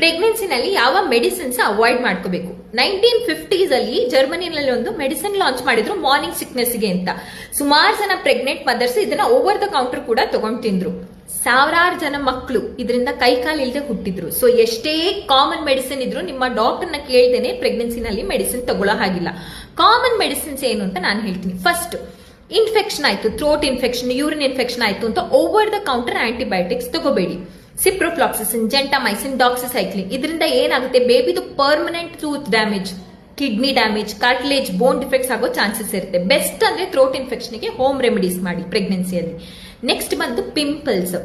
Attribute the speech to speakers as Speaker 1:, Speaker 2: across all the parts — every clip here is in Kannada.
Speaker 1: ಪ್ರೆಗ್ನೆನ್ಸಿನಲ್ಲಿ ಯಾವ ಮೆಡಿಸಿನ್ಸ್ ಅವಾಯ್ಡ್ ಮಾಡ್ಕೋಬೇಕು. 1950s ಅಲ್ಲಿ ಜರ್ಮನಿನಲ್ಲಿ ಒಂದು ಮೆಡಿಸಿನ್ ಲಾಂಚ್ ಮಾಡಿದ್ರು ಮಾರ್ನಿಂಗ್ ಸಿಕ್ನೆಸ್ಗೆ ಅಂತ. ಸುಮಾರು ಜನ ಪ್ರೆಗ್ನೆಂಟ್ ಮದರ್ಸ್ ಇದನ್ನ ಓವರ್ ದ ಕೌಂಟರ್ ಕೂಡ ತಗೊಂಡ್ ತಿಂದ್ರು. ಸಾವಿರಾರು ಜನ ಮಕ್ಕಳು ಇದರಿಂದ ಕೈಕಾಲು ಇಲ್ಲದೆ ಹುಟ್ಟಿದ್ರು. ಸೊ ಎಷ್ಟೇ ಕಾಮನ್ ಮೆಡಿಸಿನ್ ಇದ್ರು ನಿಮ್ಮ ಡಾಕ್ಟರ್ನ ಕೇಳ್ದೇನೆ ಪ್ರೆಗ್ನೆನ್ಸಿನಲ್ಲಿ ಮೆಡಿಸಿನ್ ತಗೊಳ್ಳೋ ಹಾಗಿಲ್ಲ. ಕಾಮನ್ ಮೆಡಿಸಿನ್ಸ್ ಏನು ಅಂತ ನಾನು ಹೇಳ್ತೀನಿ. ಫಸ್ಟ್, ಇನ್ಫೆಕ್ಷನ್ ಆಯ್ತು, ಥ್ರೋಟ್ ಇನ್ಫೆಕ್ಷನ್, ಯೂರಿನ್ ಇನ್ಫೆಕ್ಷನ್ ಆಯ್ತು ಅಂತ ಓವರ್ ದ ಕೌಂಟರ್ ಆಂಟಿಬಯೋಟಿಕ್ಸ್ ತಗೋಬೇಡಿ. ಸಿಪ್ರೋಫ್ಲಾಕ್ಸಿಸಿನ್, ಜೆಂಟಾಮೈಸಿನ್, ಡಾಕ್ಸಿಸೈಕ್ಲಿನ್ ಇದರಿಂದ ಏನಾಗುತ್ತೆ, ಬೇಬಿದು permanent tooth damage, kidney damage, cartilage, bone defects ಆಗೋ ಚಾನ್ಸಸ್ ಇರುತ್ತೆ. ಬೆಸ್ಟ್ ಅಂದ್ರೆ ಥ್ರೋಟ್ ಇನ್ಫೆಕ್ಷನ್ಗೆ ಹೋಮ್ ರೆಮಿಡೀಸ್ ಮಾಡಿ ಪ್ರೆಗ್ನೆನ್ಸಿಯಲ್ಲಿ. ನೆಕ್ಸ್ಟ್ ಬಂದು ಪಿಂಪಲ್ಸ್.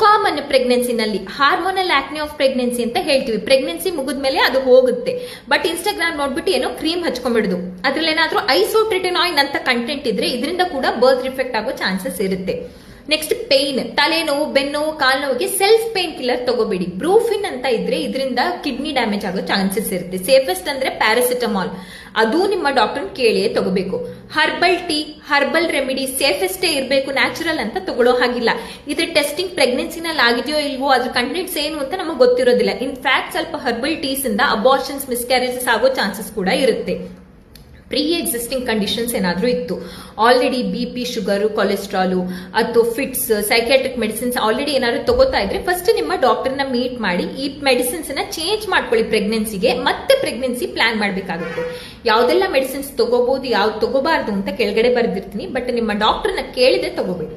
Speaker 1: ಕಾಮನ್ ಪ್ರೆಗ್ನೆನ್ಸಿನಲ್ಲಿ ಹಾರ್ಮೋನಲ್ ಆಕ್ನೆ ಆಫ್ ಪ್ರೆಗ್ನೆನ್ಸಿ ಅಂತ ಹೇಳ್ತೀವಿ. ಪ್ರೆಗ್ನೆನ್ಸಿ ಮುಗಿದ್ಮೇಲೆ ಅದು ಹೋಗುತ್ತೆ. ಬಟ್ ಇನ್ಸ್ಟಾಗ್ರಾಮ್ ನೋಡ್ಬಿಟ್ಟು ಏನೋ ಕ್ರೀಮ್ ಹಚ್ಕೊಂಡ್ಬಿಡುದು, ಅದ್ರಲ್ಲಿ ಏನಾದ್ರೂ ಐಸೋಟ್ರಿಟಿನಾಯ್ನ್ ಅಂತ ಕಂಟೆಂಟ್ ಇದ್ರೆ ಇದರಿಂದ ಕೂಡ ಬರ್ತ್ ರಿಫೆಕ್ಟ್ ಆಗೋ ಚಾನ್ಸಸ್ ಇರುತ್ತೆ. ನೆಕ್ಸ್ಟ್ ಪೇನ್, ತಲೆನೋವು, ಬೆನ್ನೋವು, ಕಾಲ್ನೋವಿಗೆ ಸೆಲ್ಫ್ ಪೇನ್ ಕಿಲ್ಲರ್ ತಗೋಬೇಡಿ. ಬ್ರೂಫಿನ್ ಅಂತ ಇದ್ರೆ ಇದರಿಂದ ಕಿಡ್ನಿ ಡ್ಯಾಮೇಜ್ ಆಗೋ ಚಾನ್ಸಸ್ ಇರುತ್ತೆ. ಸೇಫೆಸ್ಟ್ ಅಂದ್ರೆ ಪ್ಯಾರಾಸಿಟಮಾಲ್, ಅದು ನಿಮ್ಮ ಡಾಕ್ಟರ್ ಕೇಳಿಯೇ ತಗೋಬೇಕು. ಹರ್ಬಲ್ ಟೀ, ಹರ್ಬಲ್ ರೆಮಿಡಿ ಸೇಫೆಸ್ಟೇ ಇರಬೇಕು, ನ್ಯಾಚುರಲ್ ಅಂತ ತಗೊಳ್ಳೋ ಹಾಗಿಲ್ಲ. ಇದ್ರ ಟೆಸ್ಟಿಂಗ್ ಪ್ರೆಗ್ನೆನ್ಸಿನಲ್ಲಿ ಆಗಿದೆಯೋ ಇಲ್ವೋ, ಅದ್ರ ಕಂಟೆಂಟ್ಸ್ ಏನು ಅಂತ ನಮಗೆ ಗೊತ್ತಿರೋದಿಲ್ಲ. ಇನ್ಫ್ಯಾಕ್ಟ್ ಸ್ವಲ್ಪ ಹರ್ಬಲ್ ಟೀಸ್ ಇಂದ ಅಬಾರ್ಷನ್ಸ್, ಮಿಸ್ಕ್ಯಾರೇಜಸ್ ಆಗೋ ಚಾನ್ಸಸ್ ಕೂಡ ಇರುತ್ತೆ. ಪ್ರೀ ಎಕ್ಸಿಸ್ಟಿಂಗ್ ಕಂಡೀಷನ್ಸ್ ಏನಾದ್ರೂ ಇತ್ತು, ಆಲ್ರೆಡಿ BP, ಶುಗರು, ಕೊಲೆಸ್ಟ್ರಾಲು ಅಥವಾ ಫಿಟ್ಸ್, ಸೈಕ್ಯಾಟ್ರಿಕ್ ಮೆಡಿಸಿನ್ಸ್ ಆಲ್ರೆಡಿ ಏನಾದ್ರು ತಗೋತಾ ಇದ್ರೆ ಫಸ್ಟ್ ನಿಮ್ಮ ಡಾಕ್ಟರ್ನ ಮೀಟ್ ಮಾಡಿ ಈ ಮೆಡಿಸಿನ್ಸ್ ನ ಚೇಂಜ್ ಮಾಡ್ಕೊಳ್ಳಿ ಪ್ರೆಗ್ನೆನ್ಸಿಗೆ. ಮತ್ತೆ ಪ್ರೆಗ್ನೆನ್ಸಿ ಪ್ಲಾನ್ ಮಾಡಬೇಕಾಗುತ್ತೆ. ಯಾವ್ದೆಲ್ಲ ಮೆಡಿಸಿನ್ಸ್ ತಗೋಬಹುದು, ಯಾವ್ದು ತಗೋಬಾರ್ದು ಅಂತ ಕೆಳಗಡೆ ಬರೆದಿರ್ತೀನಿ. ಬಟ್ ನಿಮ್ಮ ಡಾಕ್ಟರ್ನ ಕೇಳಿದ್ರೆ ತಗೋಬೇಡಿ.